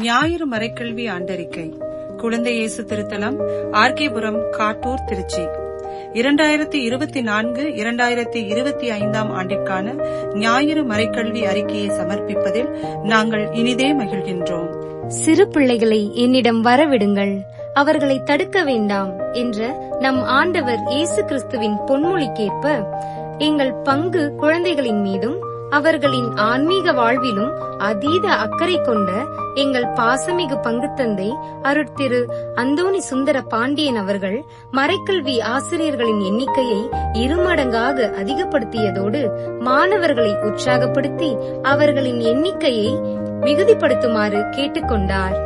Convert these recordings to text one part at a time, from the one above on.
ஞாயிறு மறைக்கல்வி ஆண்டறிக்கை. குழந்தை இயேசு திருத்தலம், ஆர்கேபுரம், காட்டூர், திருச்சி. 2024-2025 ஆண்டிற்கான ஞாயிறு மறைக்கல்வி அறிக்கையை சமர்ப்பிப்பதில் நாங்கள் இனிதே மகிழ்கின்றோம். சிறு பிள்ளைகளை என்னிடம் வரவிடுங்கள், அவர்களை தடுக்க வேண்டாம் என்ற நம் ஆண்டவர் இயேசு கிறிஸ்துவின் பொன்மொழிக்கேற்ப எங்கள் பங்கு குழந்தைகளின் மீதும் அவர்களின் ஆன்மீக வாழ்விலும் அதீத அக்கறை கொண்ட எங்கள் பாசமிகு பங்குத்தந்தை அருட்திரு அந்தோணி சுந்தர பாண்டியன் அவர்கள் மறைக்கல்வி ஆசிரியர்களின் எண்ணிக்கையை இருமடங்காக அதிகப்படுத்தியதோடு மாணவர்களை உற்சாகப்படுத்தி அவர்களின் எண்ணிக்கையை மிகுதிப்படுத்துமாறு கேட்டுக்கொண்டார்.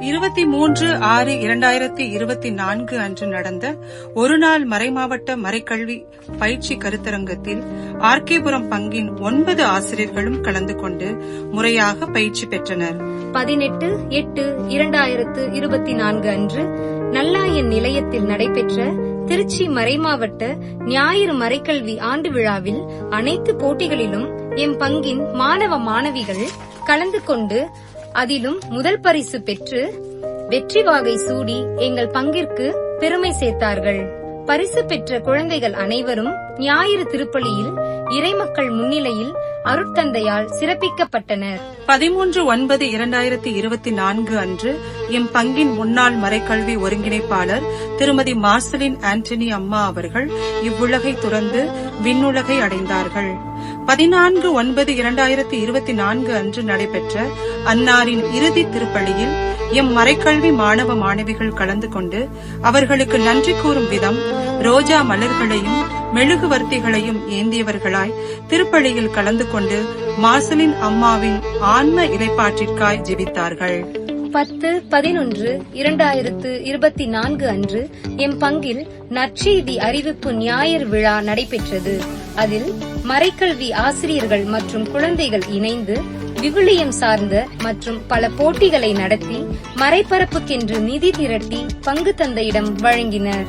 23/6/2024 அன்று நடந்த ஒருநாள் மறைமாவட்ட மறைக்கல்வி பயிற்சி கருத்தரங்கத்தில் ஆர்கேபுரம் பங்கின் 9 ஆசிரியர்களும் கலந்து கொண்டு முறையாக பயிற்சி பெற்றனர். 18/8/2024 அன்று நல்லாயன் நிலையத்தில் நடைபெற்ற திருச்சி மறைமாவட்ட ஞாயிறு மறைக்கல்வி ஆண்டு விழாவில் அனைத்து போட்டிகளிலும் எம் பங்கின் மாணவ மாணவிகள் கலந்து கொண்டு அதிலும் முதல் பரிசு பெற்று வெற்றி வாகை சூடி எங்கள் பங்கிற்கு பெருமை சேர்த்தார்கள். பரிசு பெற்ற குழந்தைகள் அனைவரும் ஞாயிறு திருப்பலியில் இறைமக்கள் முன்னிலையில் அருட்தந்தையால் சிறப்பிக்கப்பட்டனர். 13/9/2024 அன்று எம் பங்கின் முன்னாள் மறைக்கல்வி ஒருங்கிணைப்பாளர் திருமதி மார்சலின் ஆண்டனி அம்மா அவர்கள் இவ்வுலகை துறந்து விண்ணுலகை அடைந்தார்கள். 14/9/2024 அன்று நடைபெற்ற அன்னாரின் இறுதி திருப்பலியில் எம் மறைக்கல்வி மாணவ மாணவிகள் கலந்து கொண்டு அவர்களுக்கு நன்றி கூறும் விதம் ரோஜா மலர்களையும் மெழுகுவர்த்திகளையும் ஏந்தியவர்களாய் திருப்பலியில் கலந்து கொண்டு மார்சலின் அம்மாவின் ஆன்ம இலைப்பாற்றிற்காய் ஜெபித்தார்கள். 10/11/2024 அன்று எம் பங்கில் நற்செய்தி அறிவிப்பு ஞாயிறு விழா நடைபெற்றது. அதில் மறைக்கல்வி ஆசிரியர்கள் மற்றும் குழந்தைகள் இணைந்து விவிலியம் சார்ந்த மற்றும் பல போட்டிகளை நடத்தி மறைபரப்புக்கென்று நிதி திரட்டி பங்கு தந்தையிடம் வழங்கினர்.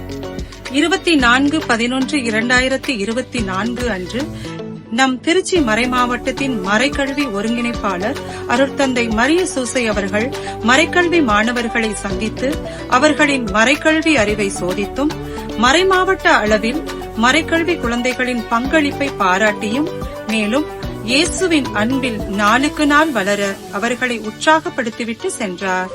24/11/2024 அன்று நம் திருச்சி மறைமாவட்டத்தின் மறைக்கல்வி ஒருங்கிணைப்பாளர் அருட்தந்தை மரிய சூசை அவர்கள் மறைக்கல்வி மாணவர்களை சந்தித்து அவர்களின் மறைக்கல்வி அறிவை சோதித்தும் மறைமாவட்ட அளவில் மறைக்கல்வி குழந்தைகளின் பங்களிப்பை பாராட்டியும் மேலும் இயேசுவின் அன்பில் நாளுக்கு நாள் வளர அவர்களை உற்சாகப்படுத்திவிட்டு சென்றார்.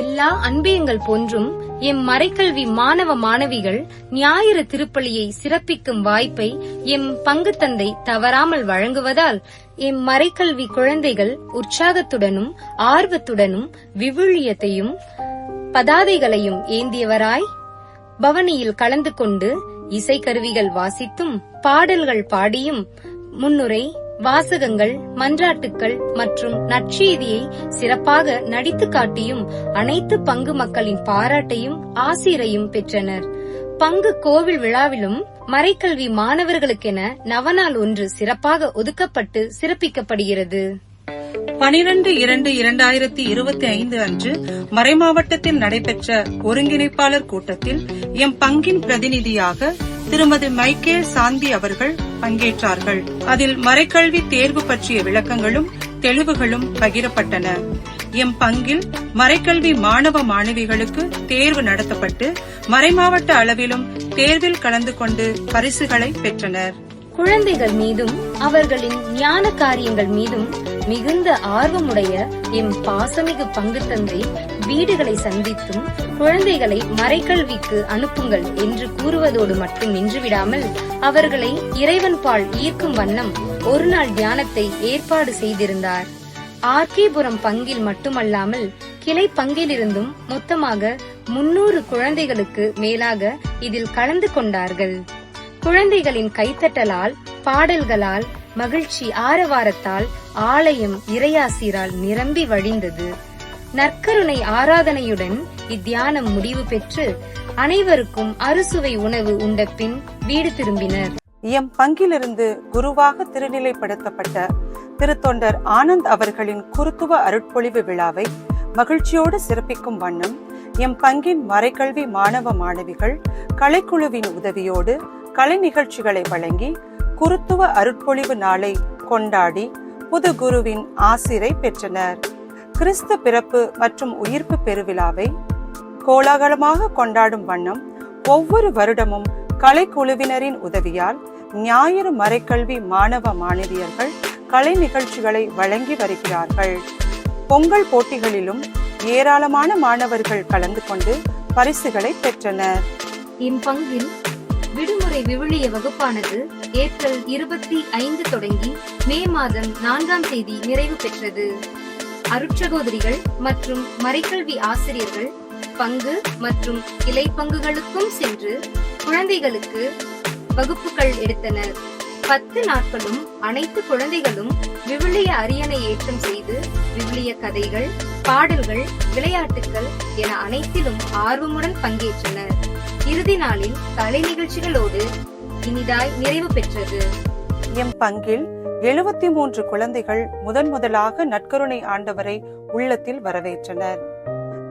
எல்லா அன்பியங்கள் போன்றும் எம் மறைக்கல்வி மாணவ மாணவிகள் ஞாயிறு திருப்பலியை சிறப்பிக்கும் வாய்ப்பை எம் பங்கு தந்தை தவறாமல் வழங்குவதால் எம் மறைக்கல்வி குழந்தைகள் உற்சாகத்துடனும் ஆர்வத்துடனும் விவிலியத்தையும் பதாதைகளையும் ஏந்தியவராய் பவனியில் கலந்து கொண்டு இசைக்கருவிகள் வாசித்தும் பாடல்கள் பாடியும் முன்னுரை, வாசகங்கள், மன்றாட்டுக்கள் மற்றும் நற்செய்தியை சிறப்பாக நடித்து காட்டியும் அனைத்து பங்கு மக்களின் பாராட்டையும் ஆசிரையும் பெற்றனர். பங்கு கோவில் விழாவிலும் மறைக்கல்வி மாணவர்களுக்கென நவநாள் ஒன்று சிறப்பாக ஒதுக்கப்பட்டு சிறப்பிக்கப்படுகிறது. 12/2/2025 அன்று மறைமாவட்டத்தில் நடைபெற்ற ஒருங்கிணைப்பாளர் கூட்டத்தில் எம் பங்கின் பிரதிநிதியாக திருமதி மைக்கேல் சாந்தி அவர்கள் பங்கேற்றார்கள். அதில் மறைக்கல்வி தேர்வு பற்றிய விளக்கங்களும் தெளிவுகளும் பகிரப்பட்டன. எம் பங்கில் மறைக்கல்வி மாணவ மாணவிகளுக்கு தேர்வு நடத்தப்பட்டு மறைமாவட்ட அளவிலும் தேர்வில் கலந்து கொண்டு பரிசுகளை பெற்றனர். குழந்தைகள் மீதும் அவர்களின் ஞான காரியங்கள் மீதும் மிகுந்த ஆர்வமுடைய எம் பாசமிகு பங்கு தந்தை வீடுகளை சந்தித்தும் குழந்தைகளை மறைக்கல்விக்கு அனுப்புங்கள் என்று கூறுவதோடு மட்டும் நின்றுவிடாமல் அவர்களை இறைவன் பால் ஈர்க்கும் வண்ணம் ஒரு நாள் தியானத்தை ஏற்பாடு செய்திருந்தார். ஆர்கேபுரம் பங்கில் மட்டுமல்லாமல் கிளை பங்கிலிருந்தும் மொத்தமாக 300 குழந்தைகளுக்கு மேலாக இதில் கலந்து கொண்டார்கள். குழந்தைகளின் கைத்தட்டலால், பாடல்களால், மகிழ்ச்சி ஆரவாரத்தால் ஆலயம் இறையாசிரால் நிரம்பி வழிந்தது. நற்கருணை ஆராதனையுடன் இத்தியானம் முடிவு பெற்று அனைவருக்கும் அறுசுவை உணவு உண்ட பின் வீடு திரும்பினர். எம் பங்கிலிருந்து குருவாக திருநிலைப்படுத்தப்பட்ட திருத்தொண்டர் ஆனந்த் அவர்களின் குருத்துவ அருட்பொழிவு விழாவை மகிழ்ச்சியோடு சிறப்பிக்கும் வண்ணம் எம் பங்கின் மறைக்கல்வி மாணவ மாணவிகள் கலைக்குழுவின் உதவியோடு கலை நிகழ்ச்சிகளை வழங்கி குருத்துவ அருட்பொழிவு நாளை கொண்டாடி புது குருவின் ஆசிரை பெற்றனர். கிறிஸ்து பிறப்பு மற்றும் உயிர்ப்பு பெருவிழாவை கோலாகலமாக கொண்டாடும் வண்ணம் ஒவ்வொரு வருடமும் கலைக்குழுவினரின் உதவியால் ஞாயிறு மறைக்கல்வி மாணவ மாணவியர்கள் கலை நிகழ்ச்சிகளை வழங்கி வருகிறார்கள். பொங்கல் போட்டிகளிலும் ஏராளமான மாணவர்கள் கலந்து கொண்டு பரிசுகளை பெற்றனர். இப்பங்கில் விடுமுறை விவிலிய வகுப்பானது ஏப்ரல் 25 தொடங்கி மே மாதம் 4ஆம் தேதி நிறைவு பெற்றது. அருட்சகோதரிகள் மற்றும் மறைக்கல்வி ஆசிரியர்கள் பங்கு மற்றும் கிளை பங்குகளுக்கும் சென்று குழந்தைகளுக்கு வகுப்புகள் எடுத்தனர். 10 நாட்களும் அனைத்து குழந்தைகளும் விவிலிய அரியணை ஏற்றம் செய்து விவிலிய கதைகள், பாடல்கள், விளையாட்டுகள் என அனைத்திலும் ஆர்வமுடன் பங்கேற்றனர். இறுதி நாளில் கலை நிகழ்ச்சிகளோடு இனிதாய் நிறைவு பெற்றது. எம் பங்கில் 73 குழந்தைகள் முதலாக நற்கருணை ஆண்டவரை உள்ளத்தில் வரவேற்றனர்.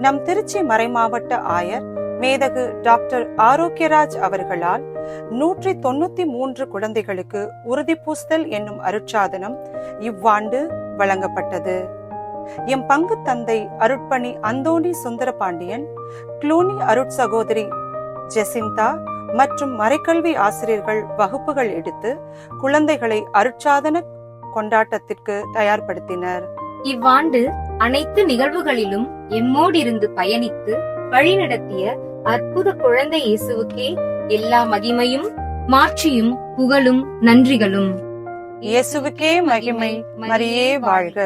நம் திருச்சி மறைமாவட்ட ஆயர் மேதகு டாக்டர் ஆரோக்கியராஜ் அவர்களால் 193 குழந்தைகளுக்கு உறுதிப்பூசல் என்னும் அருட்சாதனம் இவ்வாண்டு வழங்கப்பட்டது. எம் பங்கு தந்தை அருட்பணி அந்தோணி சுந்தரபாண்டியன், க்ளூனி அருட்சகோதரி ஜெசிந்தா மற்றும் மறைக்கல்வி ஆசிரியர்கள் வகுப்புகள் எடுத்து குழந்தைகளை அருட்சாதன கொண்டாட்டத்திற்கு தயார்படுத்தினர். இவ்வாண்டு அனைத்து நிகழ்வுகளிலும் எம்மோடிருந்து பயணித்து வழிநடத்திய அற்புத குழந்தை இயேசுவுக்கே எல்லா மகிமையும் மாட்சியும் புகழும் நன்றிகளும். இயேசுவுக்கே மகிமை, மரியே வாழ்க.